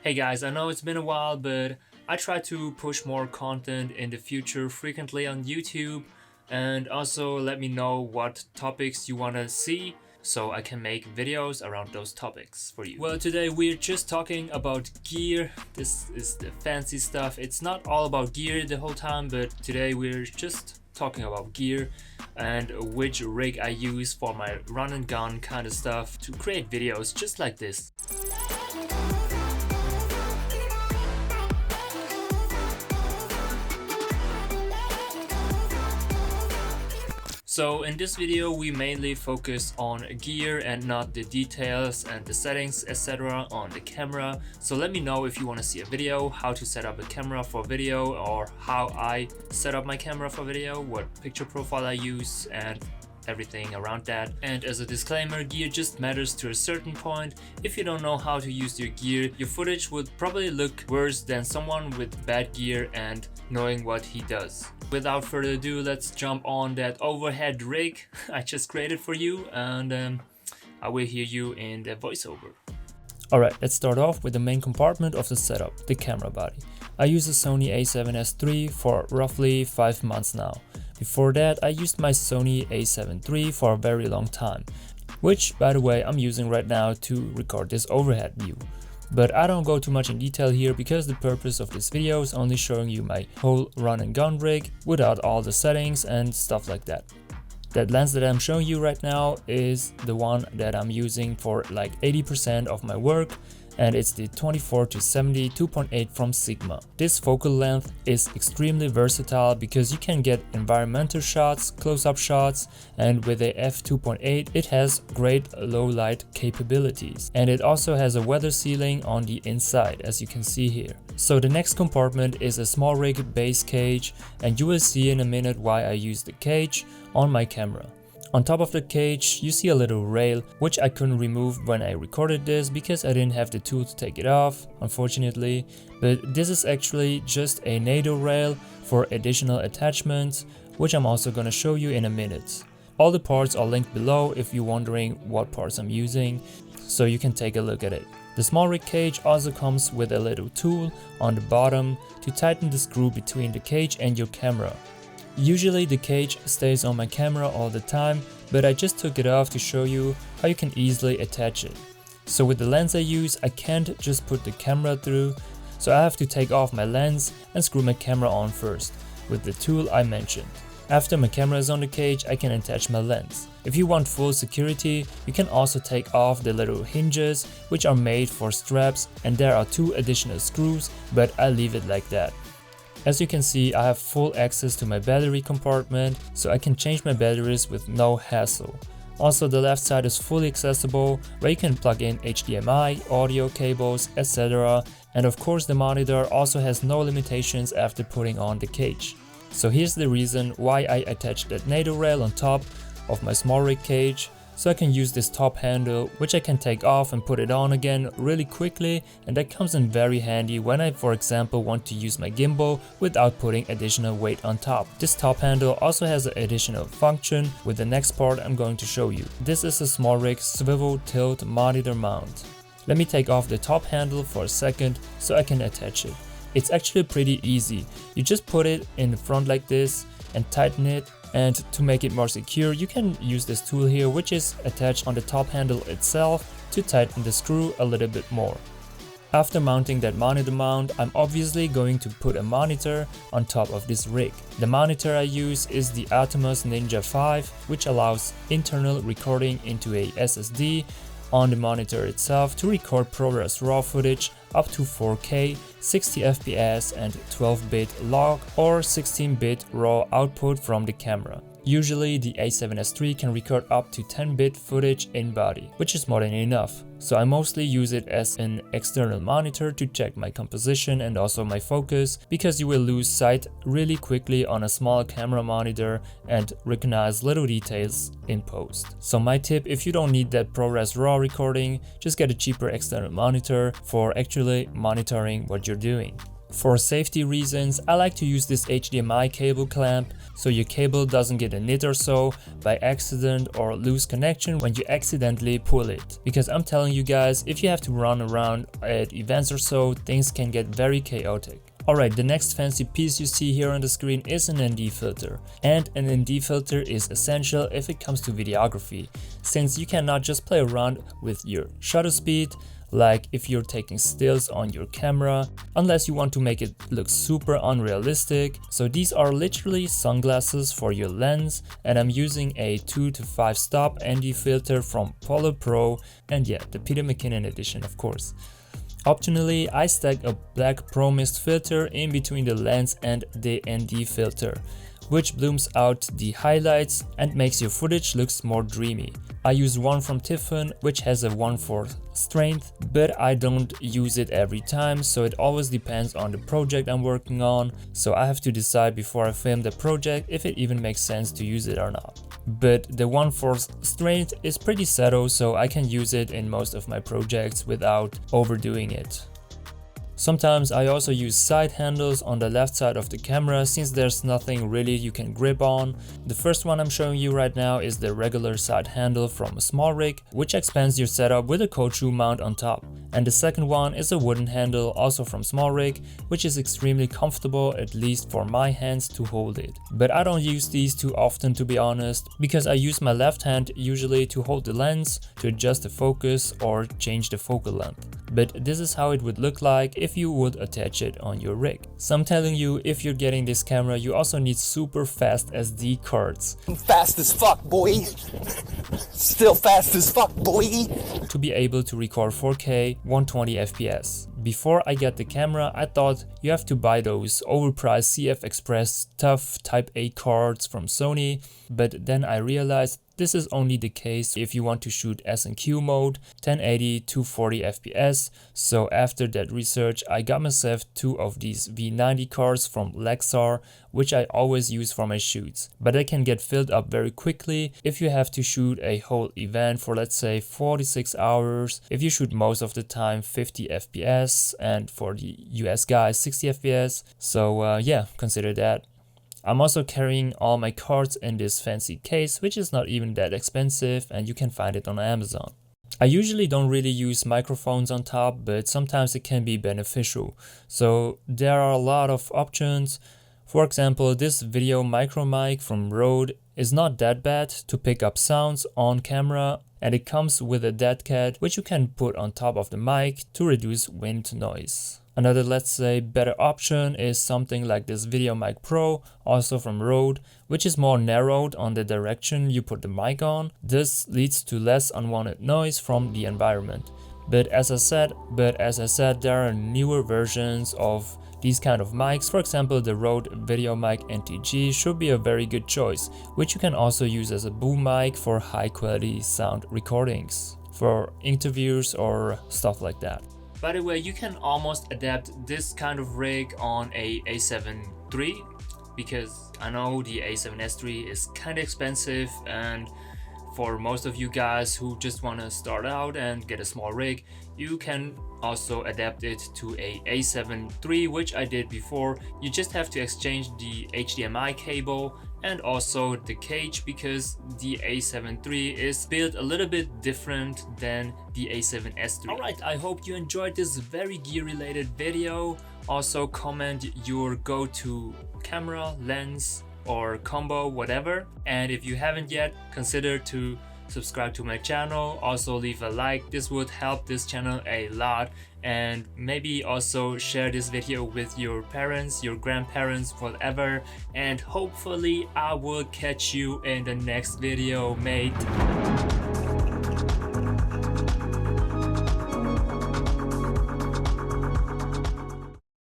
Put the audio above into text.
Hey guys, I know it's been a while, but I try to push more content in the future frequently on YouTube, and also let me know what topics you want to see so I can make videos around those topics for you. Well, today we're just talking about gear. This is the fancy stuff. It's not all about gear the whole time, but today we're just talking about gear and which rig I use for my run and gun kind of stuff to create videos just like this. So in this video we mainly focus on gear and not the details and the settings etc. on the camera. So let me know if you want to see a video how to set up a camera for video, or how I set up my camera for video, what picture profile I use and everything around that. And as a disclaimer, gear just matters to a certain point. If you don't know how to use your gear, your footage would probably look worse than someone with bad gear and knowing what he does. Without further ado, let's jump on that overhead rig I just created for you, and I will hear you in the voiceover. Alright, let's start off with the main compartment of the setup, the camera body. I use a Sony A7S III for roughly 5 months now. Before that, I used my Sony A7 III for a very long time, which by the way I'm using right now to record this overhead view. But I don't go too much in detail here because the purpose of this video is only showing you my whole run and gun rig without all the settings and stuff like that. That lens that I'm showing you right now is the one that I'm using for like 80% of my work, and it's the 24-70 2.8 from Sigma. This focal length is extremely versatile because you can get environmental shots, close-up shots, and with a f2.8 it has great low light capabilities. And it also has a weather sealing on the inside, as you can see here. So the next compartment is a small rig base cage, and you will see in a minute why I use the cage on my camera. On top of the cage you see a little rail, which I couldn't remove when I recorded this because I didn't have the tool to take it off, unfortunately. But this is actually just a NATO rail for additional attachments, which I'm also gonna show you in a minute. All the parts are linked below if you're wondering what parts I'm using, so you can take a look at it. The small rig cage also comes with a little tool on the bottom to tighten the screw between the cage and your camera. Usually the cage stays on my camera all the time, but I just took it off to show you how you can easily attach it. So with the lens I use, I can't just put the camera through, so I have to take off my lens and screw my camera on first with the tool I mentioned. After my camera is on the cage, I can attach my lens. If you want full security, you can also take off the little hinges, which are made for straps, and there are 2 additional screws, but I leave it like that. As you can see, I have full access to my battery compartment, so I can change my batteries with no hassle. Also, the left side is fully accessible, where you can plug in HDMI, audio cables, etc. And of course the monitor also has no limitations after putting on the cage. So here's the reason why I attached that NATO rail on top of my small rig cage, so I can use this top handle, which I can take off and put it on again really quickly, and that comes in very handy when I, for example, want to use my gimbal without putting additional weight on top. This top handle also has an additional function with the next part I'm going to show you. This is a small rig swivel tilt monitor mount. Let me take off the top handle for a second so I can attach it. It's actually pretty easy. You just put it in the front like this and tighten it. And to make it more secure, you can use this tool here, which is attached on the top handle itself, to tighten the screw a little bit more. After mounting that monitor mount, I'm obviously going to put a monitor on top of this rig. The monitor I use is the Atomos Ninja 5, which allows internal recording into a SSD on the monitor itself to record ProRes RAW footage up to 4K, 60 FPS and 12-bit log or 16-bit RAW output from the camera. Usually the A7S III can record up to 10-bit footage in body, which is more than enough. So I mostly use it as an external monitor to check my composition and also my focus, because you will lose sight really quickly on a small camera monitor and recognize little details in post. So my tip, if you don't need that ProRes RAW recording, just get a cheaper external monitor for actually monitoring what you're doing. For safety reasons, I like to use this HDMI cable clamp so your cable doesn't get a nit or so by accident or lose connection when you accidentally pull it. Because I'm telling you guys, if you have to run around at events or so, things can get very chaotic. Alright, the next fancy piece you see here on the screen is an ND filter. And an ND filter is essential if it comes to videography, since you cannot just play around with your shutter speed, like if you're taking stills on your camera, unless you want to make it look super unrealistic. So these are literally sunglasses for your lens, and I'm using a 2 to 5 stop ND filter from Polar Pro, and yeah, the Peter McKinnon edition of course. Optionally, I stack a black Pro Mist filter in between the lens and the ND filter, which blooms out the highlights and makes your footage looks more dreamy. I use one from Tiffin, which has a 1/4 strength, but I don't use it every time, so it always depends on the project I'm working on, so I have to decide before I film the project if it even makes sense to use it or not. But the 1/4 strength is pretty subtle, so I can use it in most of my projects without overdoing it. Sometimes I also use side handles on the left side of the camera, since there's nothing really you can grip on. The first one I'm showing you right now is the regular side handle from a small rig, which expands your setup with a cold shoe mount on top. And the second one is a wooden handle, also from small rig, which is extremely comfortable, at least for my hands, to hold it. But I don't use these too often, to be honest, because I use my left hand usually to hold the lens, to adjust the focus or change the focal length. But this is how it would look like if you would attach it on your rig. So I'm telling you, if you're getting this camera, you also need super fast SD cards. Fast as fuck, boy. Still fast as fuck, boy. To be able to record 4K 120 FPS. Before I got the camera, I thought you have to buy those overpriced CF Express tough Type A cards from Sony, but then I realized this is only the case if you want to shoot S&Q mode, 1080 240 FPS. So after that research, I got myself 2 of these V90 cards from Lexar, which I always use for my shoots. But they can get filled up very quickly if you have to shoot a whole event for, let's say, 46 hours. If you shoot most of the time 50 FPS, and for the US guys 60 FPS. So yeah, consider that. I'm also carrying all my cards in this fancy case, which is not even that expensive, and you can find it on Amazon. I usually don't really use microphones on top, but sometimes it can be beneficial. So there are a lot of options. For example, this video micro mic from Rode is not that bad to pick up sounds on camera, and it comes with a dead cat which you can put on top of the mic to reduce wind noise. Another, let's say, better option is something like this Video Mic Pro, also from Rode, which is more narrowed on the direction you put the mic on. This leads to less unwanted noise from the environment. But as I said, there are newer versions of these kind of mics. For example, the Rode Video Mic NTG should be a very good choice, which you can also use as a boom mic for high quality sound recordings, for interviews or stuff like that. By the way, you can almost adapt this kind of rig on a A7 III, because I know the A7S III is kind of expensive, and for most of you guys who just want to start out and get a small rig, you can also adapt it to a A7 III, which I did before. You just have to exchange the HDMI cable and also the cage, because the A7 III is built a little bit different than the A7S III. Alright, I hope you enjoyed this very gear related video. Also comment your go-to camera, lens or combo, whatever. And if you haven't yet, consider to subscribe to my channel. Also leave a like, this would help this channel a lot. And maybe also share this video with your parents, your grandparents, whatever. And hopefully I will catch you in the next video, mate.